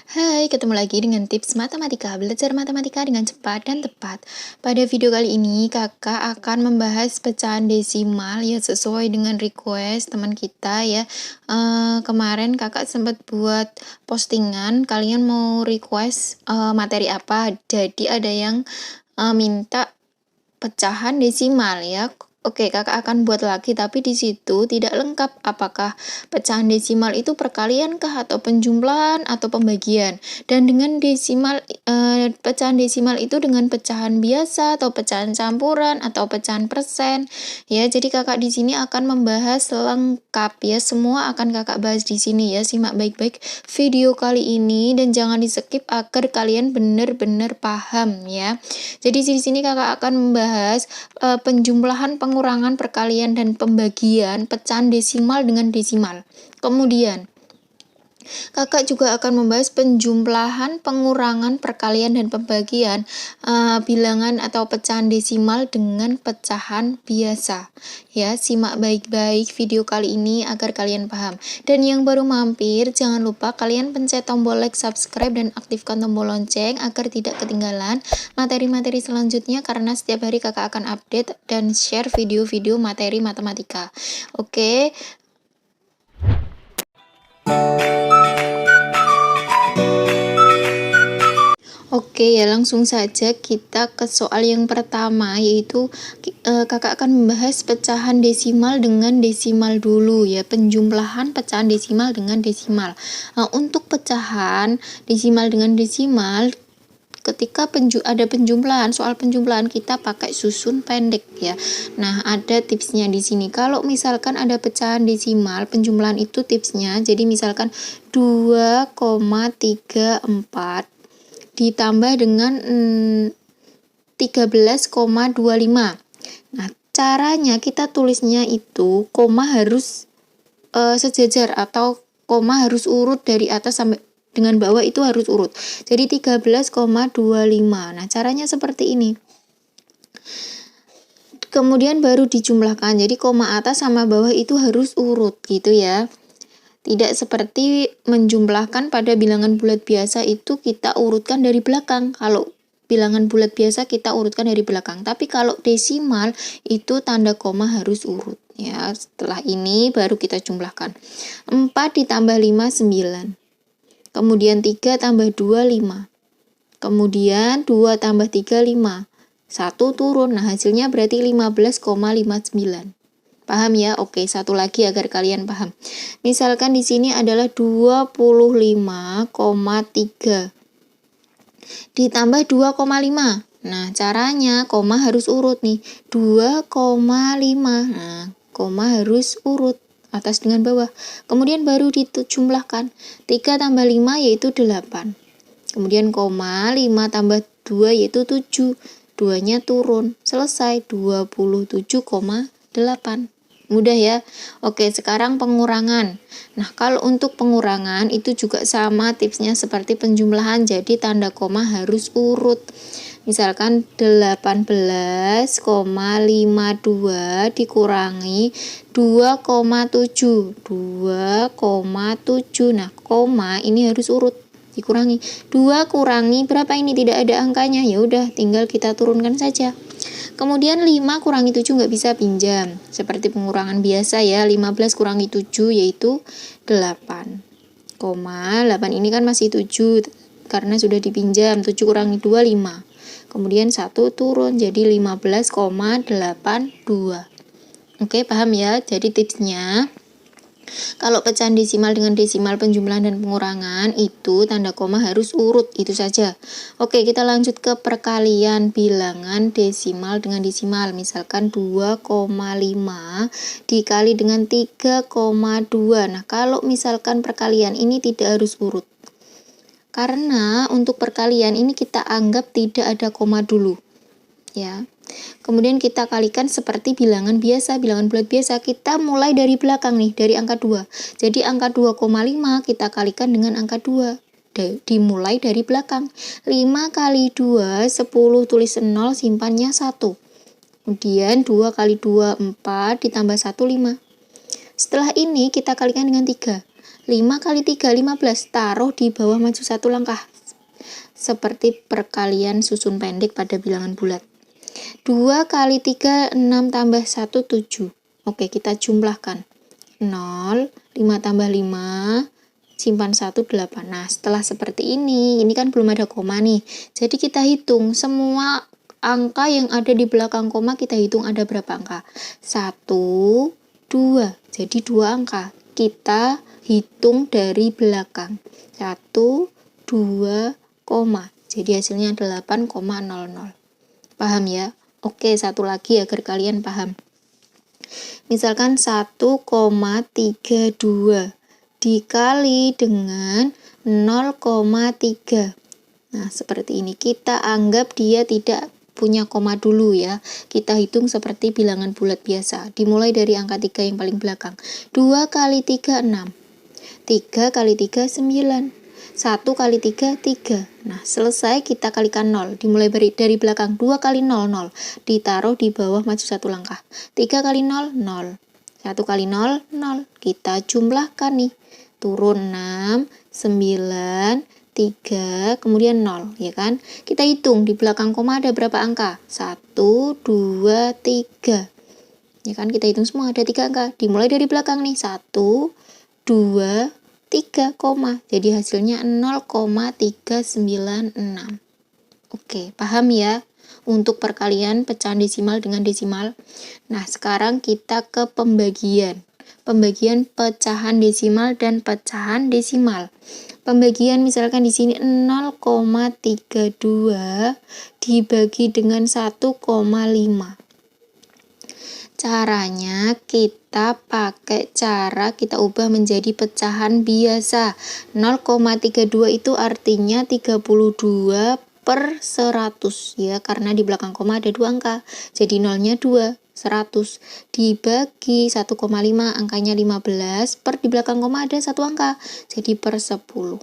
Hai, ketemu lagi dengan tips matematika, belajar matematika dengan cepat dan tepat. Pada video kali ini, kakak akan membahas pecahan desimal ya sesuai dengan request teman kita ya. Kemarin kakak sempat buat postingan, kalian mau request materi apa? Jadi ada yang minta pecahan desimal ya. Oke, kakak akan buat lagi, tapi di situ tidak lengkap apakah pecahan desimal itu perkalian kah atau penjumlahan atau pembagian. Dan dengan pecahan desimal itu dengan pecahan biasa atau pecahan campuran atau pecahan persen. Ya, jadi kakak di sini akan membahas lengkap ya. Semua akan kakak bahas di sini ya. Simak baik-baik video kali ini dan jangan di-skip agar kalian benar-benar paham ya. Jadi di sini kakak akan membahas penjumlahan, pengurangan, perkalian, dan pembagian pecahan desimal dengan desimal. Kemudian kakak juga akan membahas penjumlahan, pengurangan, perkalian, dan pembagian bilangan atau pecahan desimal dengan pecahan biasa. Ya, simak baik-baik video kali ini agar kalian paham. Dan yang baru mampir, jangan lupa kalian pencet tombol like, subscribe, dan aktifkan tombol lonceng agar tidak ketinggalan materi-materi selanjutnya karena setiap hari kakak akan update dan share video-video materi matematika. Oke. Oke ya, langsung saja kita ke soal yang pertama, yaitu kakak akan membahas pecahan desimal dengan desimal dulu ya, penjumlahan pecahan desimal dengan desimal. Untuk pecahan desimal dengan desimal, ketika ada penjumlahan, soal penjumlahan kita pakai susun pendek ya. Nah, ada tipsnya di sini. Kalau misalkan ada pecahan desimal, penjumlahan itu tipsnya, jadi misalkan 2,34 ditambah dengan 13,25. Nah, caranya kita tulisnya itu koma harus sejajar atau koma harus urut dari atas sampai dengan bawah, itu harus urut. Jadi 13,25. Nah, caranya seperti ini. Kemudian baru dijumlahkan. Jadi koma atas sama bawah itu harus urut gitu ya. Tidak seperti menjumlahkan pada bilangan bulat biasa, itu kita urutkan dari belakang. Kalau bilangan bulat biasa kita urutkan dari belakang. Tapi kalau desimal itu tanda koma harus urut. Ya, setelah ini baru kita jumlahkan. 4 ditambah 5, 9. Kemudian 3 tambah 2, 5. Kemudian 2 tambah 3, 5. 1 turun. Nah, hasilnya berarti 15,59. Paham ya? Oke, satu lagi agar kalian paham. Misalkan di sini adalah 25,3 ditambah 2,5. Nah, caranya koma harus urut nih. 2,5. Nah, koma harus urut atas dengan bawah. Kemudian baru dijumlahkan. 3 tambah 5 yaitu 8. Kemudian koma, 5 tambah 2 yaitu 7. 2-nya turun. Selesai, 27,8. Mudah ya. Oke, sekarang pengurangan. Nah, kalau untuk pengurangan itu juga sama tipsnya seperti penjumlahan, jadi tanda koma harus urut. Misalkan 18,52 dikurangi 2,7. 2,7. Nah, koma ini harus urut. Dikurangi 2 kurangi berapa ini, tidak ada angkanya, ya udah tinggal kita turunkan saja. Kemudian 5 kurangi 7 nggak bisa pinjam, seperti pengurangan biasa ya. 15 kurangi 7 yaitu 8. 8 ini kan masih 7 karena sudah dipinjam. 7 kurangi 2, 5. Kemudian 1 turun jadi 15,82. Oke, paham ya? Jadi tipsnya, kalau pecahan desimal dengan desimal, penjumlahan dan pengurangan itu tanda koma harus urut, itu saja. Oke, kita lanjut ke perkalian bilangan desimal dengan desimal. Misalkan 2,5 dikali dengan 3,2. Nah, kalau misalkan perkalian ini tidak harus urut. Karena untuk perkalian ini kita anggap tidak ada koma dulu. Ya. Kemudian kita kalikan seperti bilangan biasa, bilangan bulat biasa. Kita mulai dari belakang nih, dari angka 2. Jadi angka 2,5 kita kalikan dengan angka 2. Dimulai dari belakang. 5 kali 2, 10, tulis 0, simpannya 1. Kemudian 2 kali 2, 4, ditambah 1, 5. Setelah ini kita kalikan dengan 3. 5 kali 3, 15. Taruh di bawah maju 1 langkah. Seperti perkalian susun pendek pada bilangan bulat. 2 kali 3, 6 tambah 1, 7. Oke, kita jumlahkan. 0, 5 tambah 5, simpan 1, 8. Nah, setelah seperti ini kan belum ada koma nih. Jadi kita hitung semua angka yang ada di belakang koma, kita hitung ada berapa angka. 1, 2. Jadi 2 angka. Kita hitung dari belakang. 1, 2, koma. Jadi hasilnya 8,00. Paham ya? Oke, satu lagi agar kalian paham. Misalkan 1,32 dikali dengan 0,3. Nah, seperti ini. Kita anggap dia tidak punya koma dulu ya. Kita hitung seperti bilangan bulat biasa. Dimulai dari angka 3 yang paling belakang. 2 kali 3, 6. 3 kali 3, 9. 1 kali 3, 3. Nah, selesai kita kalikan 0. Dimulai dari belakang. 2 kali 0, 0. Ditaruh di bawah maju 1 langkah. 3 kali 0, 0. 1 kali 0, 0. Kita jumlahkan nih. Turun 6, 9, 3, kemudian 0. Ya kan? Kita hitung di belakang koma ada berapa angka? 1, 2, 3. Ya kan? Kita hitung semua ada 3 angka. Dimulai dari belakang nih. 1, 2, 3, koma. Jadi hasilnya 0,396. Oke, paham ya? Untuk perkalian pecahan desimal dengan desimal. Nah, sekarang kita ke pembagian. Pembagian pecahan desimal dan pecahan desimal. Pembagian misalkan di sini 0,32 dibagi dengan 1,5. Caranya kita pakai cara kita ubah menjadi pecahan biasa. 0,32 itu artinya 32 per 100 ya, karena di belakang koma ada 2 angka. Jadi nolnya 2, 100 dibagi 1,5, angkanya 15, per di belakang koma ada 1 angka. Jadi per 10.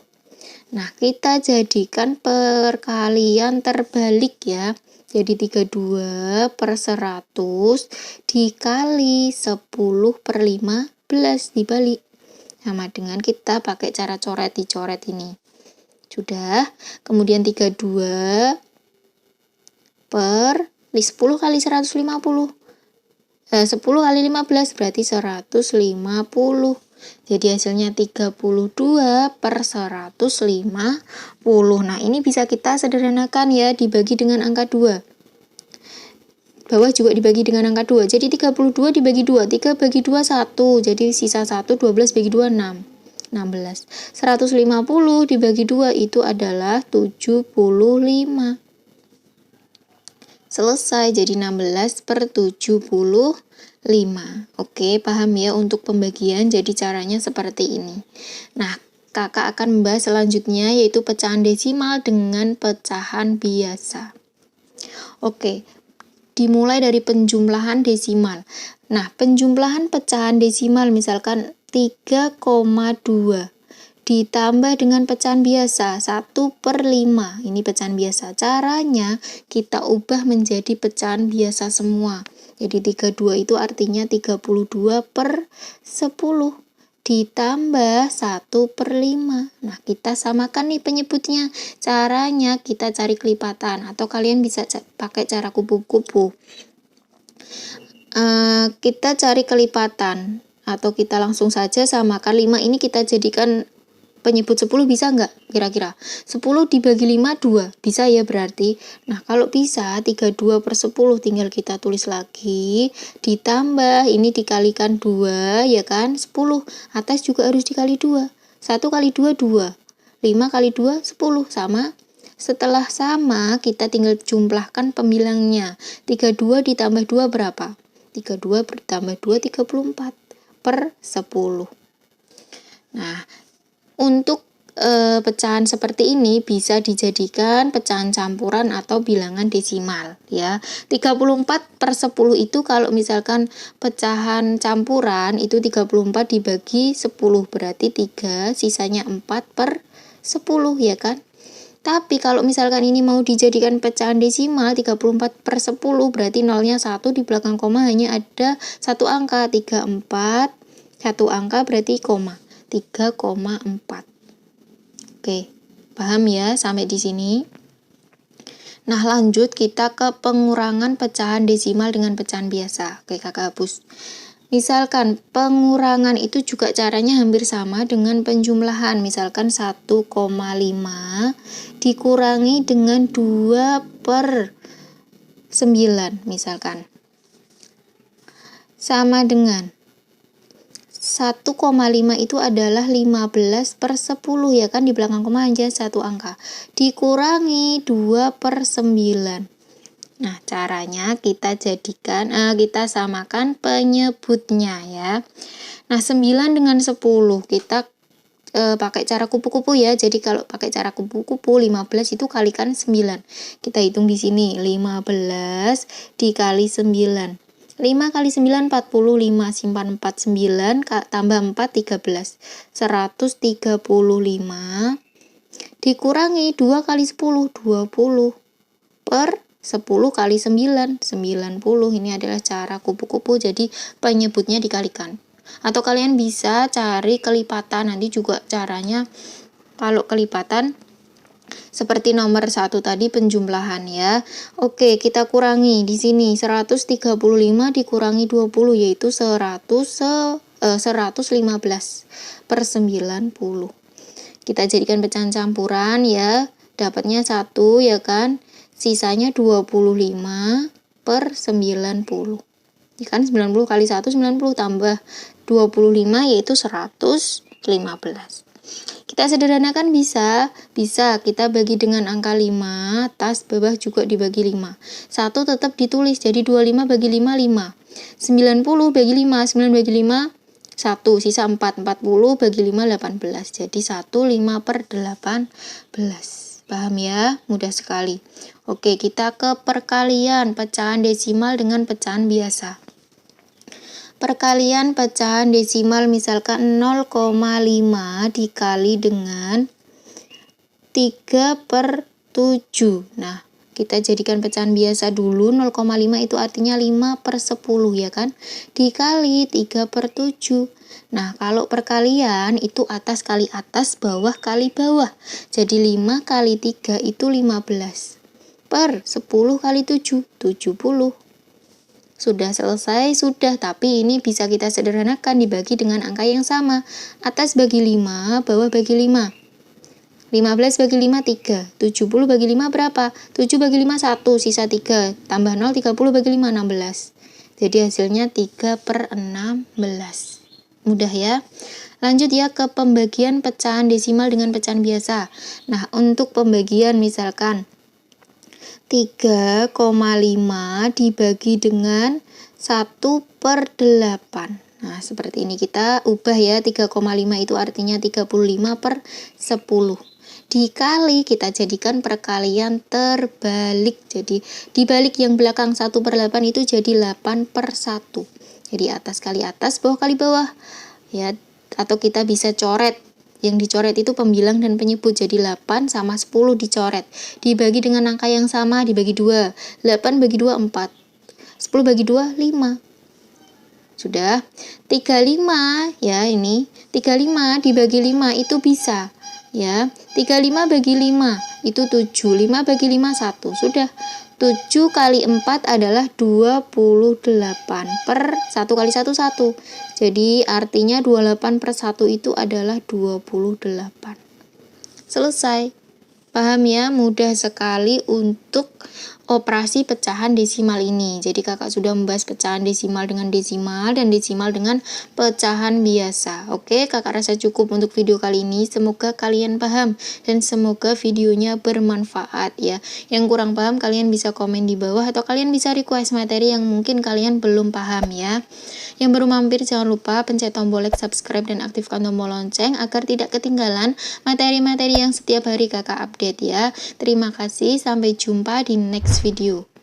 Nah, kita jadikan perkalian terbalik ya. Jadi 32 per 100 dikali 10 per 15 dibalik. Sama dengan kita pakai cara coret dicoret ini. Sudah. Kemudian 32 per 10 kali 150. 10 kali 15 berarti 150. Jadi hasilnya 32 per 150. Nah, ini bisa kita sederhanakan ya, dibagi dengan angka 2. Bawah juga dibagi dengan angka 2. Jadi 32 dibagi 2. 3 bagi 2, 1. Jadi sisa 1, 12 bagi 2, 6. 16. 150 dibagi 2 itu adalah 75. Selesai, jadi 16 per 75. Oke, paham ya untuk pembagian, jadi caranya seperti ini. Nah, kakak akan membahas selanjutnya yaitu pecahan desimal dengan pecahan biasa. Oke, dimulai dari penjumlahan desimal. Nah, penjumlahan pecahan desimal misalkan 3,2 ditambah dengan pecahan biasa 1 per 5. Ini pecahan biasa. Caranya kita ubah menjadi pecahan biasa semua. Jadi 32 itu artinya 32 per 10 ditambah 1 per 5. Nah, kita samakan nih penyebutnya. Caranya kita cari kelipatan atau kalian bisa pakai cara kubu-kubu. Kita cari kelipatan atau kita langsung saja samakan 5 ini kita jadikan penyebut 10 bisa nggak kira-kira? 10 dibagi 5, 2. Bisa ya berarti. Nah, kalau bisa 32 per 10 tinggal kita tulis lagi. Ditambah, ini dikalikan 2 ya kan? 10. Atas juga harus dikali 2. 1 kali 2, 2. 5 kali 2, 10. Sama. Setelah sama, kita tinggal jumlahkan pembilangnya. 32 ditambah 2 berapa? 32 ditambah 2, 34 per 10. Nah, untuk pecahan seperti ini bisa dijadikan pecahan campuran atau bilangan desimal ya. 34 per 10 itu kalau misalkan pecahan campuran itu 34 dibagi 10 berarti 3, sisanya 4 per 10 ya kan. Tapi kalau misalkan ini mau dijadikan pecahan desimal 34 per 10 berarti nolnya 1, di belakang koma hanya ada 1 angka. 34, 1 angka berarti koma. 3,4. Oke, paham ya sampai di sini? Nah, lanjut kita ke pengurangan pecahan desimal dengan pecahan biasa. Oke, kakak hapus. Misalkan pengurangan itu juga caranya hampir sama dengan penjumlahan. Misalkan 1,5 dikurangi dengan 2/9 misalkan. Sama dengan 1,5 itu adalah 15/10 ya kan, di belakang koma aja satu angka. Dikurangi 2/9. Nah, caranya kita samakan penyebutnya ya. Nah, 9 dengan 10 kita pakai cara kupu-kupu ya. Jadi kalau pakai cara kupu-kupu 15 itu kalikan 9. Kita hitung di sini 15 dikali 9. 5 kali 9 45, simpan 4 9 tambah 4 13. 135 dikurangi 2 kali 10 20 per 10 kali 9, 90. Ini adalah cara kupu-kupu, jadi penyebutnya dikalikan. Atau kalian bisa cari kelipatan, nanti juga caranya kalau kelipatan seperti nomor 1 tadi penjumlahan ya. Oke, kita kurangi di sini 135 dikurangi 20 yaitu 115/90. Kita jadikan pecahan campuran ya. Dapatnya 1 ya kan. Sisanya 25/90. Ya kan 90 kali 1 90 tambah 25 yaitu 115. Kita sederhanakan bisa kita bagi dengan angka 5, atas bawah juga dibagi 5. 1 tetap ditulis, jadi 25 bagi 5, 5. 90 bagi 5, 9 bagi 5, 1, sisa 4, 40 bagi 5, 18. Jadi 1/5/18. Paham ya? Mudah sekali. Oke, kita ke perkalian pecahan desimal dengan pecahan biasa. Perkalian pecahan desimal misalkan 0,5 dikali dengan 3/7. Nah, kita jadikan pecahan biasa dulu. 0,5 itu artinya 5/10 ya kan? Dikali 3/7. Nah, kalau perkalian itu atas kali atas, bawah kali bawah. Jadi 5 kali 3 itu 15. Per 10 kali 7, 70. Sudah selesai, sudah. Tapi ini bisa kita sederhanakan, dibagi dengan angka yang sama. Atas bagi 5, bawah bagi 5. 15 bagi 5, 3. 70 bagi 5 berapa? 7 bagi 5, 1. Sisa 3. Tambah 0, 30 bagi 5, 16. Jadi hasilnya 3/16. Mudah ya. Lanjut ya ke pembagian pecahan desimal dengan pecahan biasa. Nah, untuk pembagian misalkan 3,5 dibagi dengan 1/8. Nah, seperti ini kita ubah ya. 3,5 itu artinya 35/10. Dikali kita jadikan perkalian terbalik. Jadi dibalik yang belakang 1/8 itu jadi 8/1. Jadi atas kali atas, bawah kali bawah. Ya, atau kita bisa coret. Yang dicoret itu pembilang dan penyebut. Jadi 8 sama 10 dicoret. Dibagi dengan angka yang sama, dibagi 2. 8 bagi 2, 4. 10 bagi 2, 5. Sudah. 35 ya ini. 35 dibagi 5 itu bisa. Ya, 35 bagi 5 itu 7. 5 bagi 5, 1. Sudah. 7 kali 4 adalah 28 per 1 kali 1, 1. Jadi artinya 28/1 itu adalah 28. Selesai. Paham ya? Mudah sekali untuk operasi pecahan desimal ini. Jadi kakak sudah membahas pecahan desimal dengan desimal dan desimal dengan pecahan biasa. Oke, kakak rasa cukup untuk video kali ini. Semoga kalian paham dan semoga videonya bermanfaat ya. Yang kurang paham kalian bisa komen di bawah atau kalian bisa request materi yang mungkin kalian belum paham ya. Yang baru mampir jangan lupa pencet tombol like, subscribe, dan aktifkan tombol lonceng agar tidak ketinggalan materi-materi yang setiap hari kakak update ya. Terima kasih, sampai jumpa di next video.